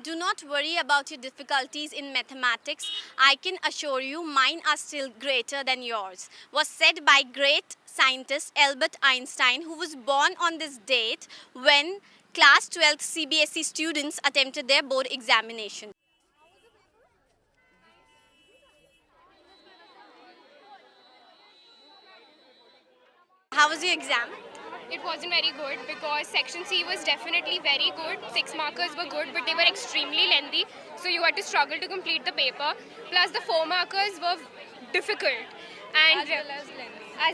Do not worry about your difficulties in mathematics. I can assure you mine are still greater than yours, was said by great scientist Albert Einstein, who was born on this date when class 12th CBSE students attempted their board examination. How was your exam? It wasn't very good because section C was definitely very good. 6 markers were good, but they were extremely lengthy, so you had to struggle to complete the paper. Plus, the 4 markers were difficult and as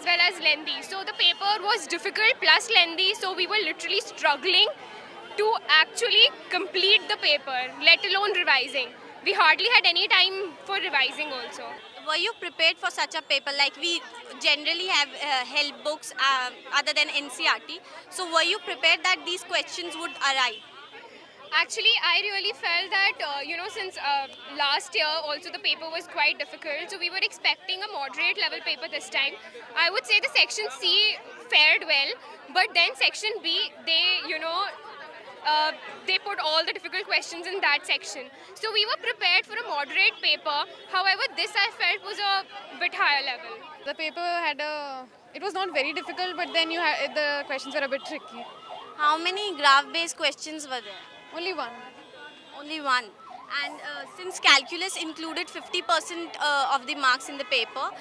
well as lengthy. So the paper was difficult plus lengthy, so we were literally struggling to actually complete the paper, let alone revising. We hardly had any time for revising also. Were you prepared for such a paper? Like we generally have help books other than NCRT. So were you prepared that these questions would arrive? Actually, I really felt that, since last year also the paper was quite difficult, so we were expecting a moderate level paper this time. I would say the section C fared well, but then section B, they put all the difficult questions in that section. So we were prepared for a moderate paper. However, this I felt was a bit higher level. The paper it was not very difficult, but then the questions were a bit tricky. How many graph-based questions were there? Only one. Only one. And since calculus included 50% of the marks in the paper,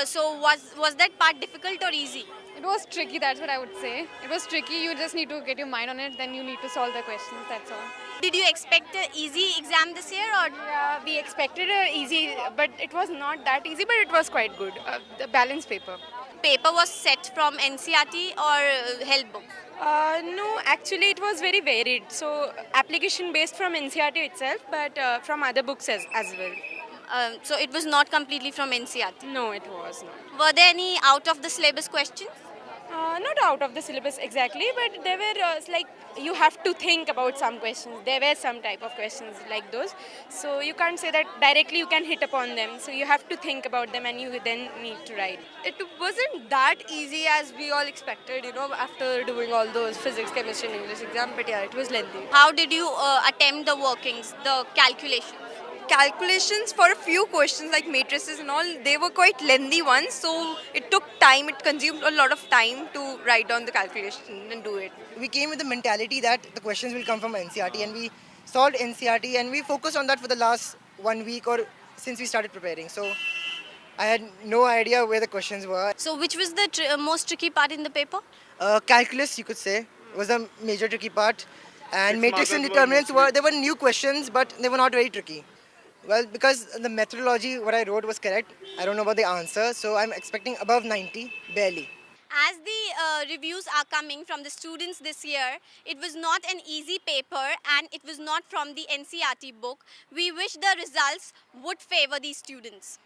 so was that part difficult or easy? It was tricky, that's what I would say. It was tricky, you just need to get your mind on it, then you need to solve the questions, that's all. Did you expect an easy exam this year or? Yeah, we expected a easy, but it was not that easy, but it was quite good. The balance paper. Paper was set from NCRT or help book? No, actually it was very varied. So application based from NCRT itself, but from other books as well. So it was not completely from NCRT. No, it was not. Were there any out of the syllabus questions? Not out of the syllabus exactly, but there were like you have to think about some questions. There were some type of questions like those. So you can't say that directly you can hit upon them. So you have to think about them and you then need to write. It wasn't that easy as we all expected, after doing all those physics, chemistry, and English exam. But yeah, it was lengthy. How did you attempt the workings, the calculations? Calculations for a few questions like matrices and all, they were quite lengthy ones. So it took time. It consumed a lot of time to write down the calculation and do it. We came with the mentality that the questions will come from NCRT, and we solved NCRT, and we focused on that for the last 1 week or since we started preparing. So I had no idea where the questions were. So which was the most tricky part in the paper? Calculus, you could say, was a major tricky part, and matrix and determinants there were new questions, but they were not very tricky. Well, because the methodology, what I wrote was correct. I don't know about the answer, so I'm expecting above 90, barely. As the reviews are coming from the students this year, it was not an easy paper and it was not from the NCRT book. We wish the results would favor these students.